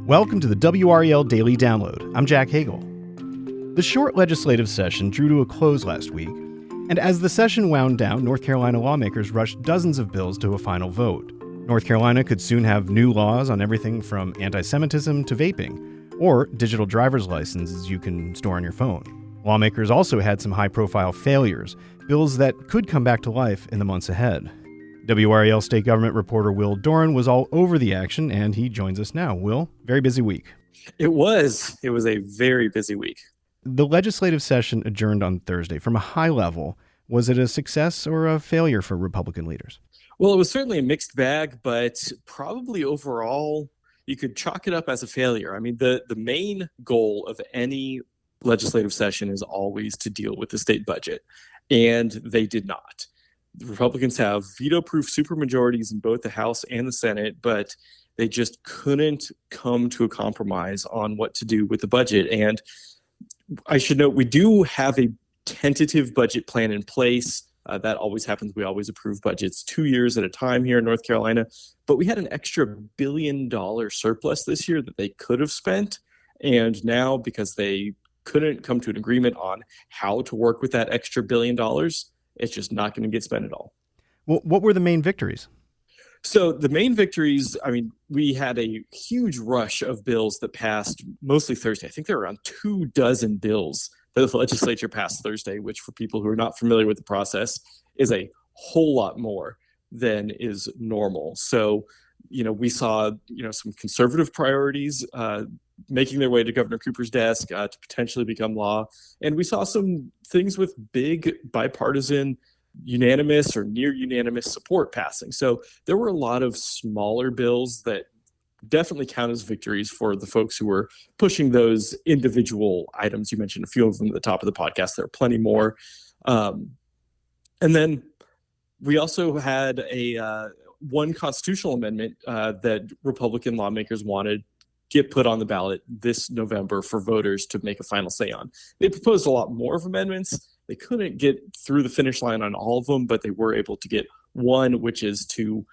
Welcome to the WRAL Daily Download. I'm Jack Hagel. The short legislative session drew to a close last week, and as the session wound down, North Carolina lawmakers rushed dozens of bills to a final vote. North Carolina could soon have new laws on everything from anti-Semitism to vaping, or digital driver's licenses you can store on your phone. Lawmakers also had some high-profile failures, bills that could come back to life in the months ahead. WRAL state government reporter Will Doran was all over the action, and he joins us now. Will, very busy week. It was a very busy week. The legislative session adjourned on Thursday. From a high level, was it a success or a failure for Republican leaders? Well, it was certainly a mixed bag, but probably overall, you could chalk it up as a failure. I mean, the main goal of any legislative session is always to deal with the state budget, and they did not. The Republicans have veto-proof supermajorities in both the House and the Senate, but they just couldn't come to a compromise on what to do with the budget. And I should note, we do have a tentative budget plan in place. That always happens. We always approve budgets 2 years at a time here in North Carolina. But we had an extra $1 billion surplus this year that they could have spent. And now, because they couldn't come to an agreement on how to work with that extra $1 billion, it's just not going to get spent at all. Well, what were the main victories? So the main victories, I mean, we had a huge rush of bills that passed mostly Thursday. I think there were around 24 bills that the legislature passed Thursday, which for people who are not familiar with the process is a whole lot more than is normal. So, we saw, some conservative priorities making their way to Governor Cooper's desk to potentially become law. And we saw some things with big bipartisan, unanimous or near unanimous support passing. So there were a lot of smaller bills that definitely count as victories for the folks who were pushing those individual items. You mentioned a few of them at the top of the podcast. There are plenty more. And then we also had one constitutional amendment that Republican lawmakers wanted get put on the ballot this November for voters to make a final say on. They proposed a lot more of amendments. They couldn't get through the finish line on all of them, but they were able to get one, which is to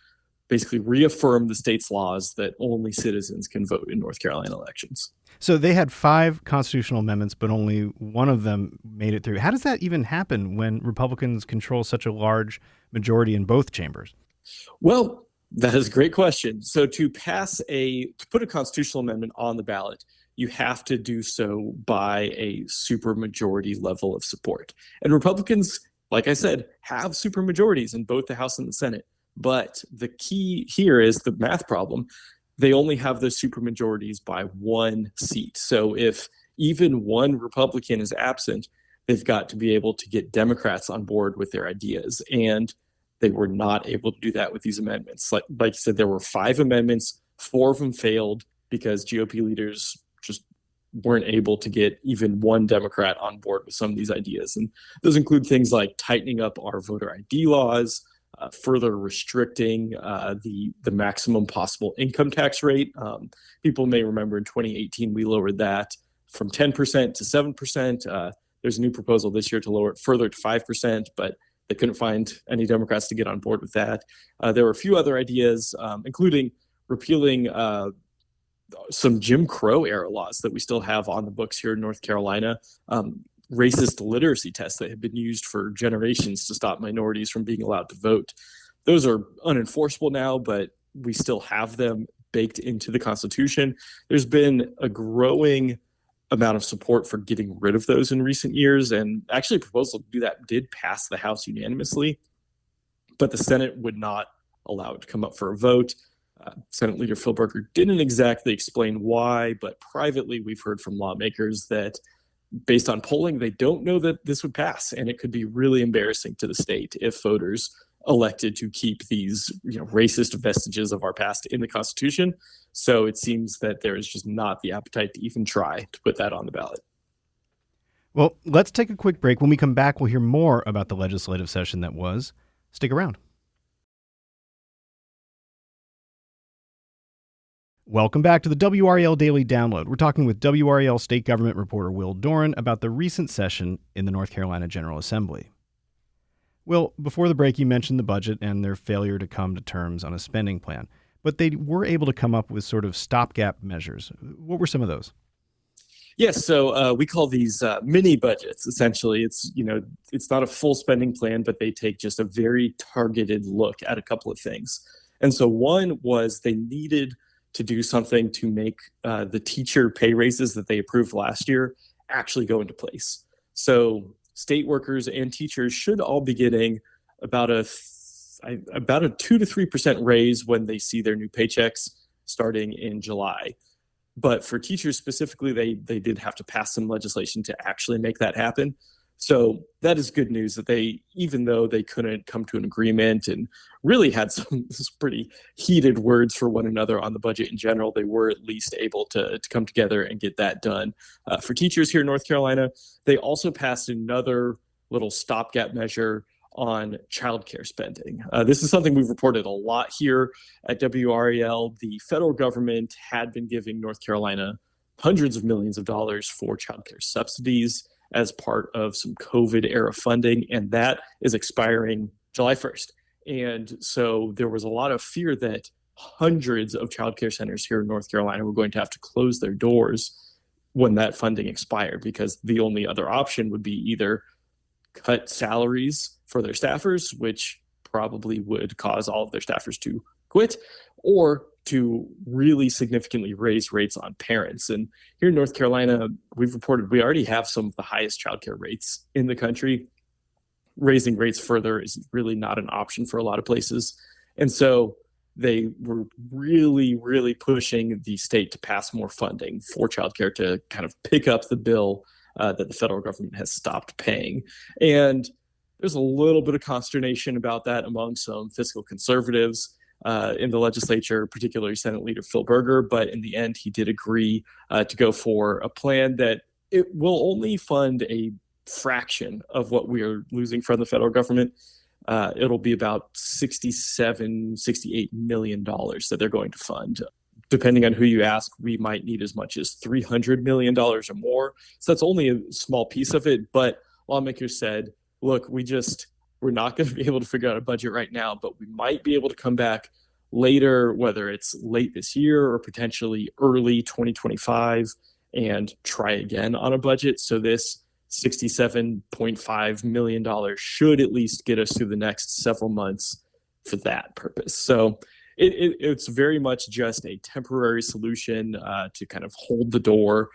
basically reaffirm the state's laws that only citizens can vote in North Carolina elections. So they had 5 constitutional amendments, but only one of them made it through. How does that even happen when Republicans control such a large majority in both chambers? Well, that is a great question. So to put a constitutional amendment on the ballot, you have to do so by a supermajority level of support. And Republicans, like I said, have supermajorities in both the House and the Senate. But the key here is the math problem. They only have those supermajorities by 1 seat. So if even one Republican is absent, they've got to be able to get Democrats on board with their ideas. And they were not able to do that with these amendments. Like you said, there were 5 amendments, 4 of them failed because GOP leaders just weren't able to get even one Democrat on board with some of these ideas. And those include things like tightening up our voter ID laws, further restricting the maximum possible income tax rate. People may remember in 2018, we lowered that from 10% to 7%. There's a new proposal this year to lower it further to 5%, but they couldn't find any Democrats to get on board with that. There were a few other ideas, including repealing some Jim Crow era laws that we still have on the books here in North Carolina, racist literacy tests that have been used for generations to stop minorities from being allowed to vote. Those are unenforceable now, but we still have them baked into the Constitution. There's been a growing amount of support for getting rid of those in recent years, and actually a proposal to do that did pass the House unanimously, but the Senate would not allow it to come up for a vote. Senate Leader Phil Berger didn't exactly explain why, but privately we've heard from lawmakers that based on polling, they don't know that this would pass, and it could be really embarrassing to the state if voters elected to keep these racist vestiges of our past in the Constitution. So it seems that there is just not the appetite to even try to put that on the ballot. Well, let's take a quick break. When we come back, we'll hear more about the legislative session that was. Stick around. Welcome back to the WRAL Daily Download. We're talking with WRAL state government reporter Will Doran about the recent session in the North Carolina General Assembly. Will, before the break, you mentioned the budget and their failure to come to terms on a spending plan. but they were able to come up with sort of stopgap measures. What were some of those? Yes, so we call these mini budgets. Essentially, it's not a full spending plan, but they take just a very targeted look at a couple of things. And so one was they needed to do something to make the teacher pay raises that they approved last year actually go into place. So state workers and teachers should all be getting about a 2 to 3% raise when they see their new paychecks starting in July. But for teachers specifically, they did have to pass some legislation to actually make that happen. So that is good news that even though they couldn't come to an agreement and really had some pretty heated words for one another on the budget in general, they were at least able to come together and get that done. For teachers here in North Carolina, they also passed another little stopgap measure on childcare spending. This is something we've reported a lot here at WRAL. The federal government had been giving North Carolina hundreds of millions of dollars for childcare subsidies as part of some COVID era funding, and that is expiring July 1st. And so there was a lot of fear that hundreds of childcare centers here in North Carolina were going to have to close their doors when that funding expired, because the only other option would be either cut salaries for their staffers, which probably would cause all of their staffers to quit, or to really significantly raise rates on parents. And here in North Carolina, we've reported we already have some of the highest childcare rates in the country. Raising rates further is really not an option for a lot of places. And so they were really, really pushing the state to pass more funding for childcare to kind of pick up the bill that the federal government has stopped paying. And there's a little bit of consternation about that among some fiscal conservatives in the legislature, particularly Senate Leader Phil Berger. But in the end, he did agree to go for a plan that it will only fund a fraction of what we are losing from the federal government. It'll be about $68 million that they're going to fund. Depending on who you ask, we might need as much as $300 million or more. So that's only a small piece of it. But lawmakers said, look, we're not going to be able to figure out a budget right now, but we might be able to come back later, whether it's late this year or potentially early 2025, and try again on a budget. So this $67.5 million should at least get us through the next several months for that purpose. So it's very much just a temporary solution to kind of hold the door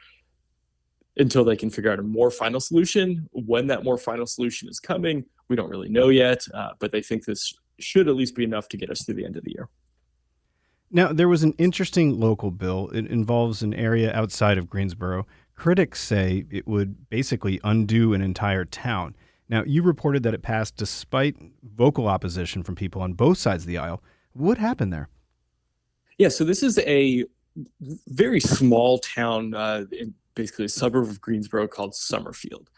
until they can figure out a more final solution. When that more final solution is coming, we don't really know yet, but they think this should at least be enough to get us through the end of the year. Now, there was an interesting local bill. It involves an area outside of Greensboro. Critics say it would basically undo an entire town. Now, you reported that it passed despite vocal opposition from people on both sides of the aisle. What happened there? Yeah, so this is a very small town, basically a suburb of Greensboro called Summerfield.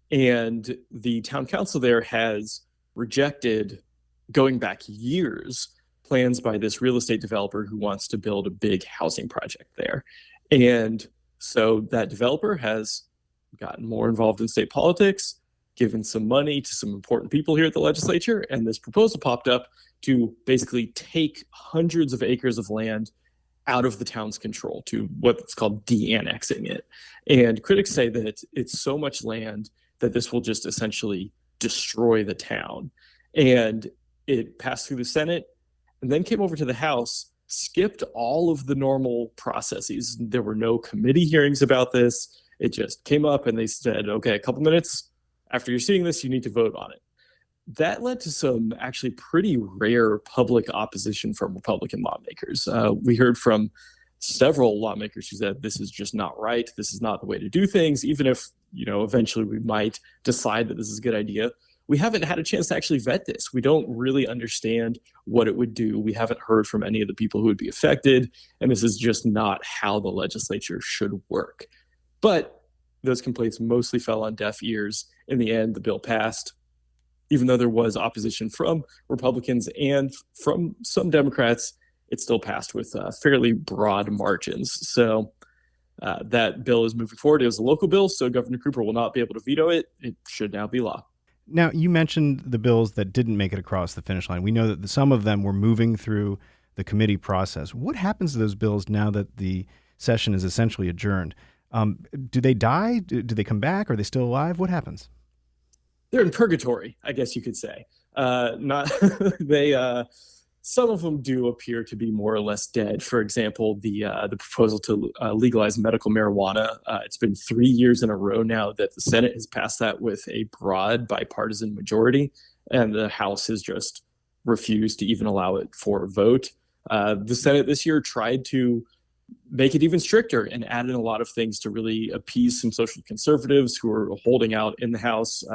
And the town council there has rejected, going back years, plans by this real estate developer who wants to build a big housing project there. And so that developer has gotten more involved in state politics, given some money to some important people here at the legislature, and this proposal popped up to basically take hundreds of acres of land out of the town's control, to what's called de-annexing it. And critics say that it's so much land that this will just essentially destroy the town. And it passed through the Senate and then came over to the House, skipped all of the normal processes. There were no committee hearings about this. It just came up and they said, okay, a couple minutes after you're seeing this, you need to vote on it. That led to some actually pretty rare public opposition from Republican lawmakers. We heard from several lawmakers who said this is just not right. This is not the way to do things. Even if, eventually we might decide that this is a good idea, we haven't had a chance to actually vet this. We don't really understand what it would do. We haven't heard from any of the people who would be affected. And this is just not how the legislature should work. But those complaints mostly fell on deaf ears. In the end, the bill passed, even though there was opposition from Republicans and from some Democrats. It still passed with fairly broad margins. So that bill is moving forward. It was a local bill, so Governor Cooper will not be able to veto it. It should now be law. Now, you mentioned the bills that didn't make it across the finish line. We know that some of them were moving through the committee process. What happens to those bills now that the session is essentially adjourned? Do they die? Do they come back? Are they still alive? What happens? They're in purgatory, I guess you could say. Not they. Some of them do appear to be more or less dead. For example, the proposal to legalize medical marijuana. It's been 3 years in a row now that the Senate has passed that with a broad bipartisan majority, and the House has just refused to even allow it for a vote. The Senate this year tried to make it even stricter and add in a lot of things to really appease some social conservatives who are holding out in the House,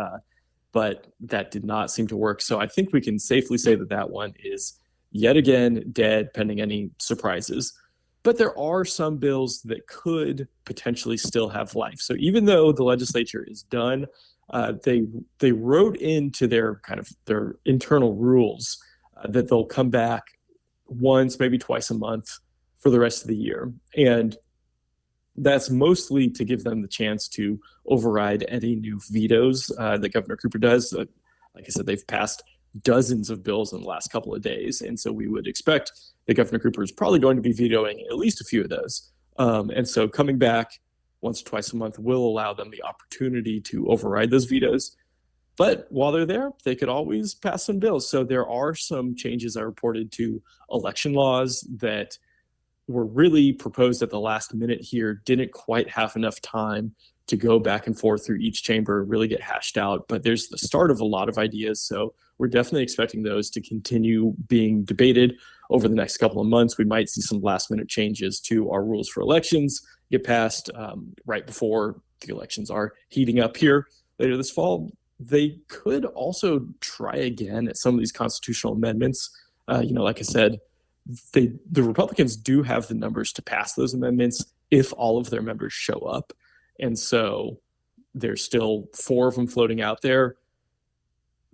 but that did not seem to work. So I think we can safely say that that one is yet again dead, pending any surprises. But there are some bills that could potentially still have life. So even though the legislature is done, they wrote into their internal rules that they'll come back once, maybe twice a month for the rest of the year. And that's mostly to give them the chance to override any new vetoes that Governor Cooper does. Like I said, they've passed dozens of bills in the last couple of days. And so we would expect that Governor Cooper is probably going to be vetoing at least a few of those. And so coming back once or twice a month will allow them the opportunity to override those vetoes. But while they're there, they could always pass some bills. So there are some changes I reported to election laws that were really proposed at the last minute here, didn't quite have enough time to go back and forth through each chamber, really get hashed out. But there's the start of a lot of ideas. So we're definitely expecting those to continue being debated over the next couple of months. We might see some last minute changes to our rules for elections get passed right before the elections are heating up here later this fall. They could also try again at some of these constitutional amendments. Like I said, the Republicans do have the numbers to pass those amendments if all of their members show up. And so there's still 4 of them floating out there.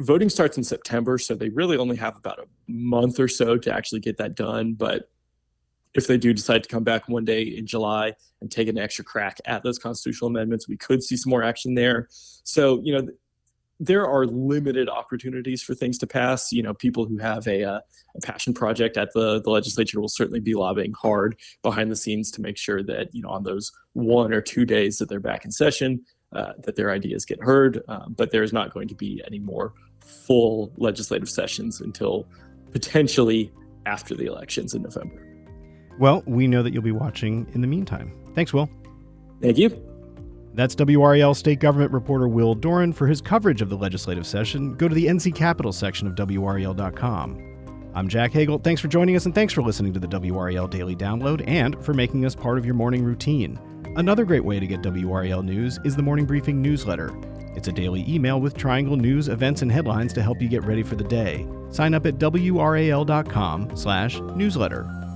Voting starts in September, so they really only have about a month or so to actually get that done. But if they do decide to come back one day in July and take an extra crack at those constitutional amendments, we could see some more action there. So, there are limited opportunities for things to pass. People who have a passion project at the legislature will certainly be lobbying hard behind the scenes to make sure that, on those 1 or 2 days that they're back in session, that their ideas get heard. But there's not going to be any more full legislative sessions until potentially after the elections in November. Well, we know that you'll be watching in the meantime. Thanks, Will. Thank you. That's WRAL state government reporter Will Doran. For his coverage of the legislative session, go to the NC Capitol section of WRAL.com. I'm Jack Hagel. Thanks for joining us, and thanks for listening to the WRAL Daily Download and for making us part of your morning routine. Another great way to get WRAL news is the Morning Briefing newsletter. It's a daily email with Triangle news, events, and headlines to help you get ready for the day. Sign up at WRAL.com/newsletter.